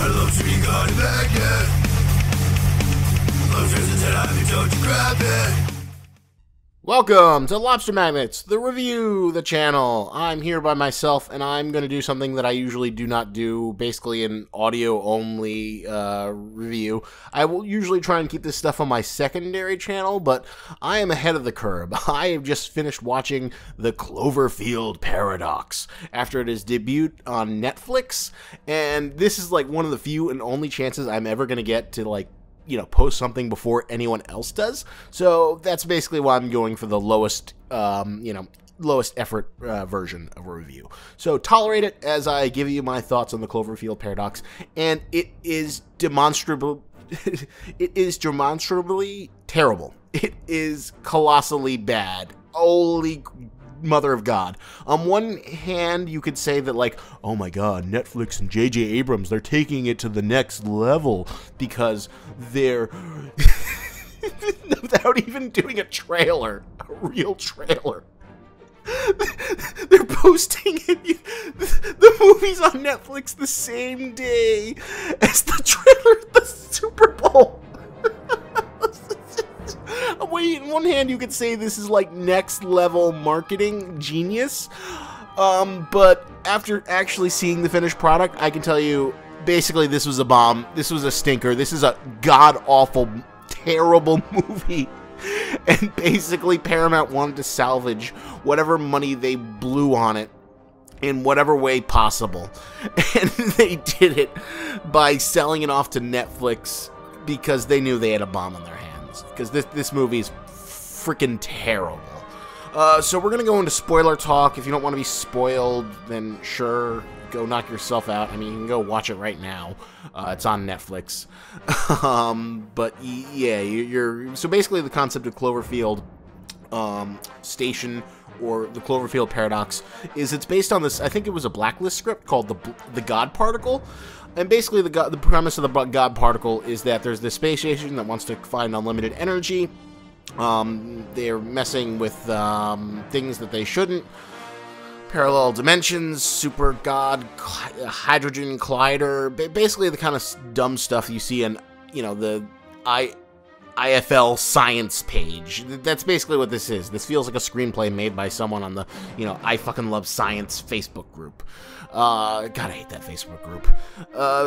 I love sweet God magnet. Lobsters and said, don't you grab it. Welcome to Lobster Magnets, the review, the channel. I'm here by myself, and I'm going to do something that I usually do not do, basically an audio-only review. I will usually try and keep this stuff on my secondary channel, but I am ahead of the curve. I have just finished watching the Cloverfield Paradox after its debut on Netflix, and this is like one of the few and only chances I'm ever going to get to, like, post something before anyone else does. So that's basically why I'm going for the lowest, lowest effort version of a review. So tolerate it as I give you my thoughts on the Cloverfield Paradox, and it is demonstrably terrible. It is colossally bad. Holy mother of God. On one hand, you could say that, like, oh my God, Netflix and J.J. Abrams, they're taking it to the next level because they're, without even doing a trailer, a real trailer, they're posting the movies on Netflix the same day as the trailer at the Super Bowl. Wait, on one hand, you could say this is like next level marketing genius, but after actually seeing the finished product, I can tell you, basically, this was a bomb. This was a stinker. This is a god-awful, terrible movie. And basically, Paramount wanted to salvage whatever money they blew on it in whatever way possible. And they did it by selling it off to Netflix because they knew they had a bomb on their hands. Because this movie is freaking terrible. So we're going to go into spoiler talk. If you don't want to be spoiled, then sure, go knock yourself out. I mean, you can go watch it right now. It's on Netflix. But yeah, so basically the concept of Cloverfield Station, or the Cloverfield Paradox, is it's based on this, I think it was a Blacklist script called the God Particle. And basically, the premise of the God Particle is that there's this space station that wants to find unlimited energy. They're messing with things that they shouldn't. Parallel dimensions, super God, hydrogen collider. Basically, the kind of dumb stuff you see in, the IFL science page. That's basically what this is. This feels like a screenplay made by someone on the, I fucking love science Facebook group. God, I hate that Facebook group.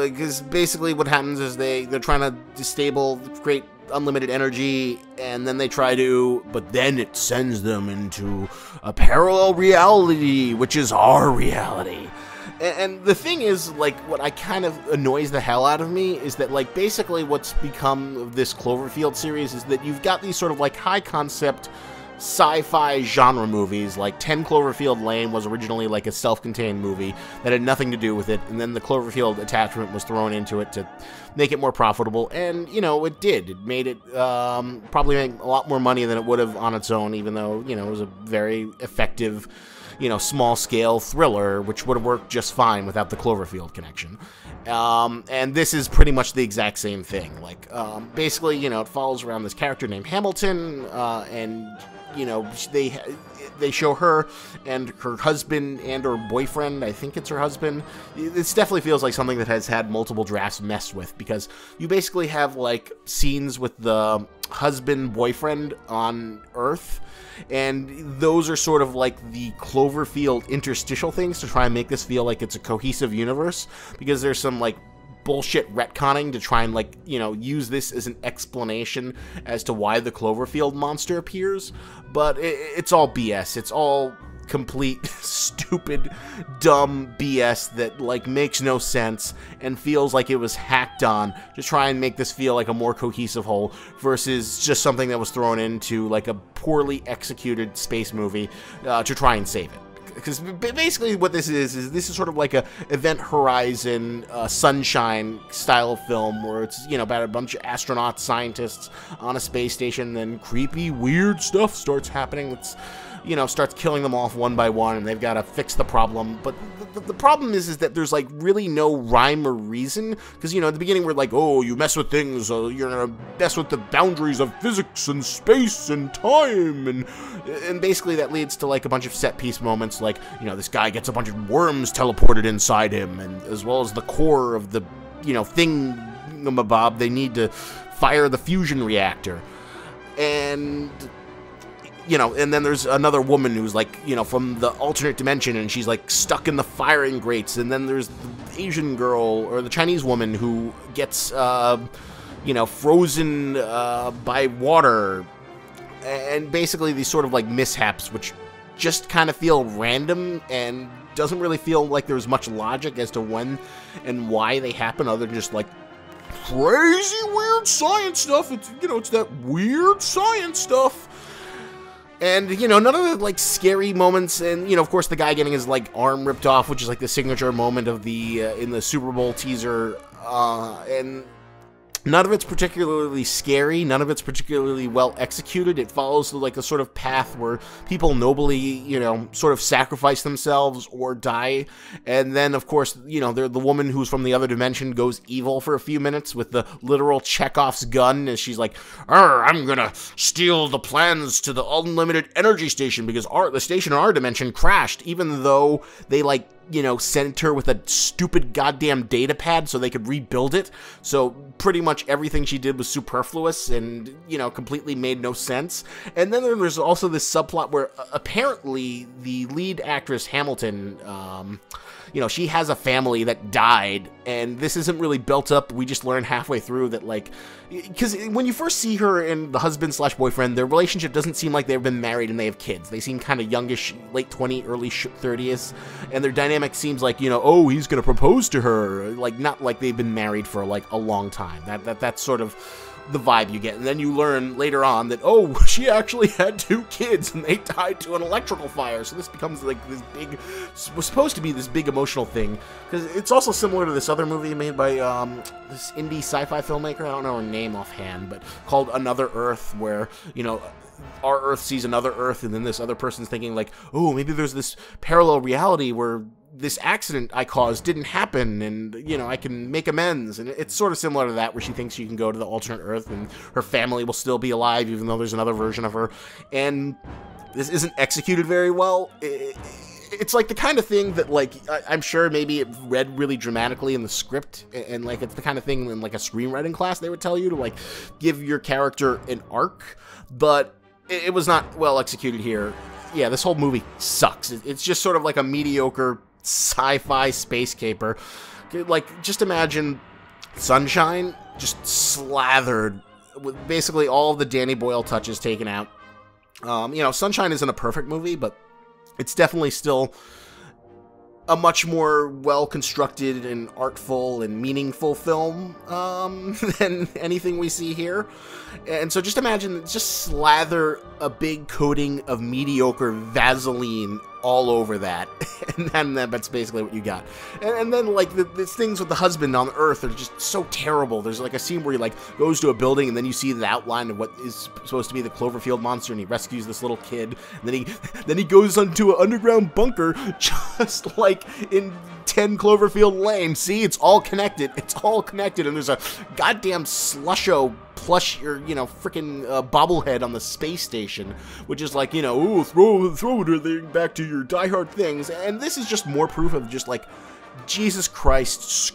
Because basically what happens is they're trying to disable create unlimited energy, and then they try to, but then it sends them into a parallel reality, which is our reality. And the thing is, like, what I kind of annoys the hell out of me is that, like, basically what's become of this Cloverfield series is that you've got these sort of, like, high-concept sci-fi genre movies. Like 10 Cloverfield Lane was originally, like, a self-contained movie that had nothing to do with it, and then the Cloverfield attachment was thrown into it to make it more profitable, and, it did. It made it probably make a lot more money than it would have on its own, even though, it was a very effective, small-scale thriller, which would have worked just fine without the Cloverfield connection. And this is pretty much the exact same thing. Like, basically, it follows around this character named Hamilton, and, they show her and her husband and her boyfriend. I think it's her husband. This definitely feels like something that has had multiple drafts messed with, because you basically have, like, scenes with the husband-boyfriend on Earth, and those are sort of like the Cloverfield interstitial things to try and make this feel like it's a cohesive universe, because there's some, like, bullshit retconning to try and, like, use this as an explanation as to why the Cloverfield monster appears, but it's all BS. It's all complete stupid, dumb BS that, like, makes no sense and feels like it was hacked on to try and make this feel like a more cohesive whole, versus just something that was thrown into, like, a poorly executed space movie to try and save it. Because basically what this is this is sort of like a Event Horizon, Sunshine style film, where it's, about a bunch of astronauts, scientists on a space station, and then creepy, weird stuff starts happening that's, starts killing them off one by one, and they've got to fix the problem. But the problem is that there's, like, really no rhyme or reason, because, at the beginning we're like, oh, you mess with things, you're gonna mess with the boundaries of physics and space and time, and basically that leads to, like, a bunch of set-piece moments, like, this guy gets a bunch of worms teleported inside him, and as well as the core of the thingamabob. They need to fire the fusion reactor. And, and then there's another woman who's, like, from the alternate dimension, and she's, like, stuck in the firing grates. And then there's the Asian girl, or the Chinese woman, who gets, frozen by water. And basically these sort of, like, mishaps, which just kind of feel random and doesn't really feel like there's much logic as to when and why they happen, other than just, like, crazy weird science stuff. It's that weird science stuff. And, none of the, like, scary moments, and, of course, the guy getting his, like, arm ripped off, which is, like, the signature moment of the, in the Super Bowl teaser, and none of it's particularly scary, none of it's particularly well executed. It follows, like, a sort of path where people nobly, sort of sacrifice themselves or die, and then, of course, the woman who's from the other dimension goes evil for a few minutes with the literal Chekhov's gun, and she's like, I'm gonna steal the plans to the unlimited energy station because the station in our dimension crashed, even though they, like, sent her with a stupid goddamn data pad so they could rebuild it. So pretty much everything she did was superfluous and, completely made no sense. And then there's also this subplot where apparently the lead actress, Hamilton, she has a family that died, and this isn't really built up. We just learn halfway through that, like, because when you first see her and the husband/boyfriend, their relationship doesn't seem like they've been married and they have kids. They seem kind of youngish, late 20s, early 30s, and their dynamic seems like, he's gonna propose to her, like, not like they've been married for, like, a long time. That's sort of the vibe you get. And then you learn later on that, she actually had 2 kids and they died to an electrical fire. So this becomes, like, this big, was supposed to be this big emotional thing, because it's also similar to this other movie made by this indie sci-fi filmmaker, I don't know her name offhand, but called Another Earth, where, our Earth sees another Earth, and then this other person's thinking, like, maybe there's this parallel reality where this accident I caused didn't happen, and, I can make amends. And it's sort of similar to that, where she thinks she can go to the alternate Earth and her family will still be alive, even though there's another version of her. And this isn't executed very well. It's like the kind of thing that, like, I'm sure maybe it read really dramatically in the script, and, like, it's the kind of thing in, like, a screenwriting class they would tell you to, like, give your character an arc, but it was not well executed here. Yeah, this whole movie sucks. It's just sort of like a mediocre sci-fi space caper. Like, just imagine Sunshine just slathered with basically all of the Danny Boyle touches taken out. Sunshine isn't a perfect movie, but it's definitely still a much more well-constructed and artful and meaningful film than anything we see here. And so just imagine, just slather a big coating of mediocre Vaseline all over that, and then that's basically what you got. And then, like, the things with the husband on Earth are just so terrible. There's, like, a scene where he, like, goes to a building, and then you see the outline of what is supposed to be the Cloverfield monster, and he rescues this little kid, and then he goes into an underground bunker, just like in 10 Cloverfield Lane. See, it's all connected. It's all connected, and there's a goddamn slusho plush, or, freaking bobblehead on the space station, which is like, throw it back to your diehard things. And this is just more proof of just, like, Jesus Christ,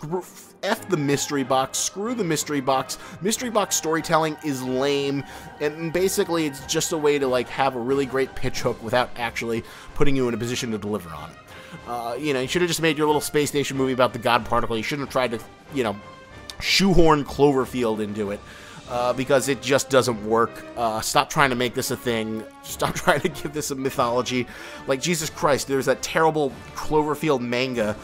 F the mystery box, screw the mystery box. Mystery box storytelling is lame, and basically it's just a way to, like, have a really great pitch hook without actually putting you in a position to deliver on it. You should have just made your little space station movie about the God particle. You shouldn't have tried to, shoehorn Cloverfield into it. Because it just doesn't work. Stop trying to make this a thing. Stop trying to give this a mythology. Like, Jesus Christ, there's that terrible Cloverfield manga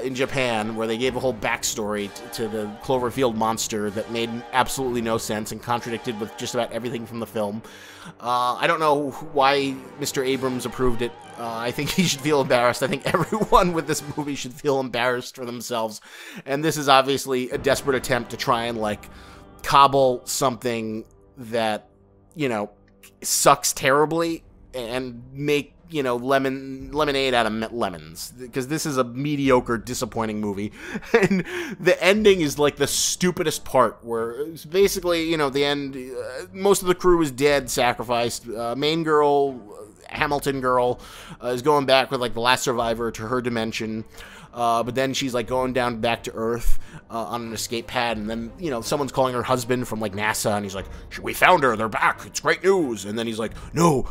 in Japan where they gave a whole backstory to the Cloverfield monster that made absolutely no sense and contradicted with just about everything from the film. I don't know why Mr. Abrams approved it. I think he should feel embarrassed. I think everyone with this movie should feel embarrassed for themselves. And this is obviously a desperate attempt to try and, like, cobble something that, sucks terribly and make, lemonade out of lemons, because this is a mediocre, disappointing movie. And the ending is, like, the stupidest part, where it's basically, the end, most of the crew is dead, sacrificed. Main girl, Hamilton girl, is going back with, like, the last survivor to her dimension. but then she's like going down back to Earth on an escape pad, and then, you know, someone's calling her husband from like NASA, and he's like, we found her, they're back, it's great news. And then he's like, no,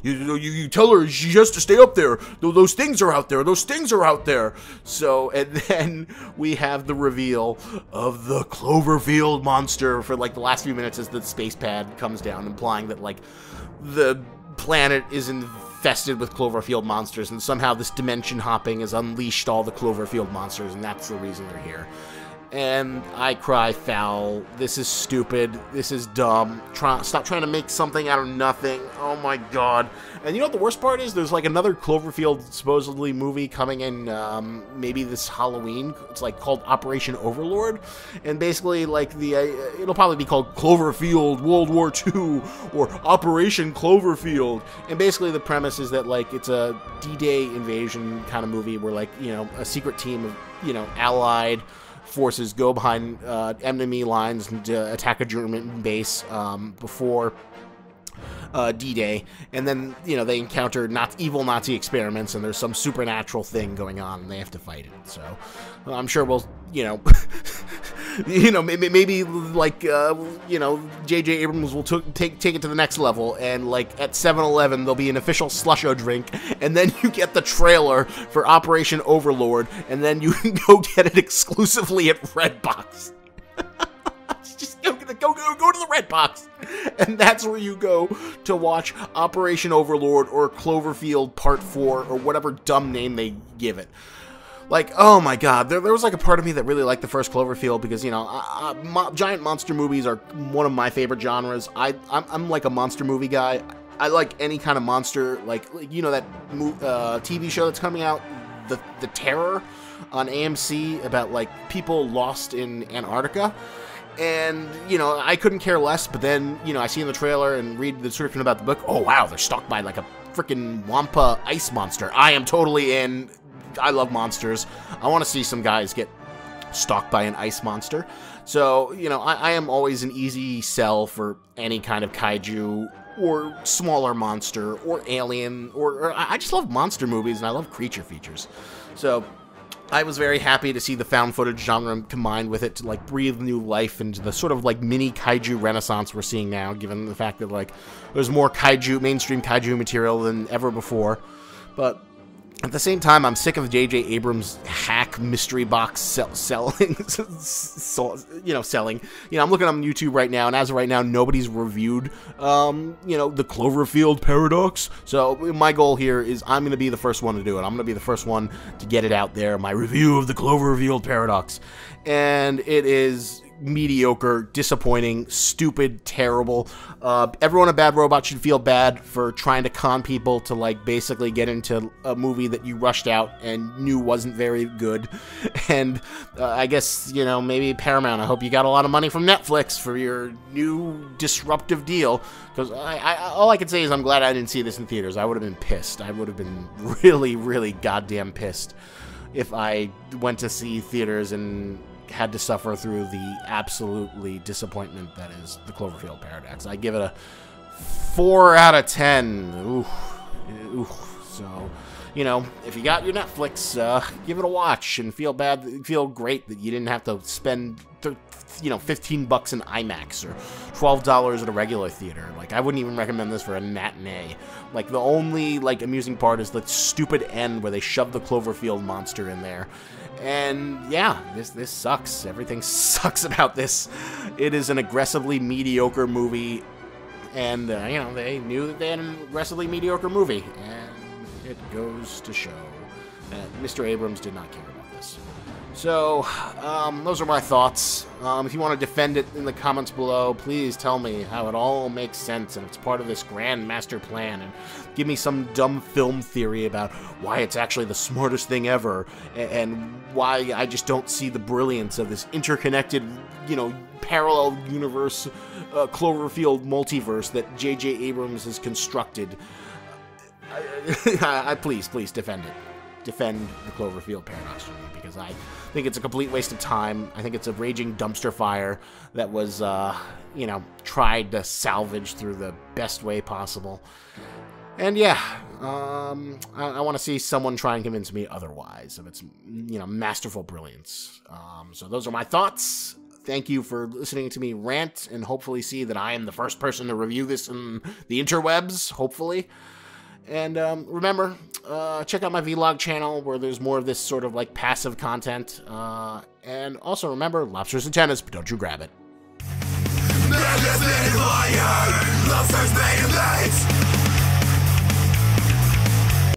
you tell her she has to stay up there, those things are out there, those things are out there. So, and then we have the reveal of the Cloverfield monster for like the last few minutes as the space pad comes down, implying that like the planet is infested with Cloverfield monsters, and somehow this dimension hopping has unleashed all the Cloverfield monsters, and that's the reason they're here. And I cry foul. This is stupid. This is dumb. Stop trying to make something out of nothing. Oh my god. And you know what the worst part is? There's like another Cloverfield supposedly movie coming in maybe this Halloween. It's like called Operation Overlord. And basically like it'll probably be called Cloverfield World War II or Operation Cloverfield. And basically the premise is that like it's a D-Day invasion kind of movie where like, you know, a secret team of, you know, allied forces go behind enemy lines and attack a German base before D-Day, and then, you know, they encounter evil Nazi experiments, and there's some supernatural thing going on, and they have to fight it. So I'm sure we'll, you know, maybe like you know, J.J. Abrams will take it to the next level, and like at 7-Eleven there'll be an official Slusho drink, and then you get the trailer for Operation Overlord, and then you can go get it exclusively at Redbox. Just go to the Redbox, and that's where you go to watch Operation Overlord or Cloverfield Part 4 or whatever dumb name they give it. Like, oh my god, there was like a part of me that really liked the first Cloverfield because, you know, giant monster movies are one of my favorite genres. I'm like a monster movie guy. I like any kind of monster, like you know that TV show that's coming out, The Terror, on AMC about like people lost in Antarctica. And, you know, I couldn't care less, but then, you know, I see in the trailer and read the description about the book, oh wow, they're stalked by like a freaking Wampa ice monster. I am totally in. I love monsters. I want to see some guys get stalked by an ice monster. So, you know, I am always an easy sell for any kind of kaiju or smaller monster or alien, or I just love monster movies, and I love creature features. So I was very happy to see the found footage genre combined with it to like breathe new life into the sort of like mini kaiju renaissance we're seeing now, given the fact that like there's more mainstream kaiju material than ever before. But at the same time, I'm sick of J.J. Abrams' hack mystery box selling. You know, I'm looking on YouTube right now, and as of right now, nobody's reviewed, you know, the Cloverfield Paradox. So my goal here is I'm going to be the first one to do it. I'm going to be the first one to get it out there, my review of the Cloverfield Paradox. And it is mediocre, disappointing, stupid, terrible. Everyone at Bad Robot should feel bad for trying to con people to like basically get into a movie that you rushed out and knew wasn't very good. And I guess, you know, maybe Paramount, I hope you got a lot of money from Netflix for your new disruptive deal, because all I can say is I'm glad I didn't see this in theaters. I would have been pissed. I would have been really, really goddamn pissed if I went to see theaters and had to suffer through the absolutely disappointment that is the Cloverfield Paradox. I give it a 4 out of 10. Oof. So, you know, if you got your Netflix, give it a watch and feel great that you didn't have to spend, you know, $15 in IMAX or $12 at a regular theater. Like, I wouldn't even recommend this for a matinee. Like, the only, like, amusing part is the stupid end where they shove the Cloverfield monster in there. And yeah, this sucks. Everything sucks about this. It is an aggressively mediocre movie, and you know, they knew that they had an aggressively mediocre movie, and it goes to show that Mr. Abrams did not care about this. So, those are my thoughts. If you want to defend it in the comments below, please tell me how it all makes sense and it's part of this grand master plan, and give me some dumb film theory about why it's actually the smartest thing ever, and why I just don't see the brilliance of this interconnected, you know, parallel universe, Cloverfield multiverse that J.J. Abrams has constructed. Please defend it. Defend the Cloverfield Paradox for me, because I think it's a complete waste of time. I think it's a raging dumpster fire that was, you know, tried to salvage through the best way possible. And yeah, I want to see someone try and convince me otherwise of its, masterful brilliance. So those are my thoughts. Thank you for listening to me rant, and hopefully see that I am the first person to review this in the interwebs, hopefully. And remember, check out my vlog channel where there's more of this sort of like passive content. And also remember, lobsters and tennis, but don't you grab it. Lobsters made of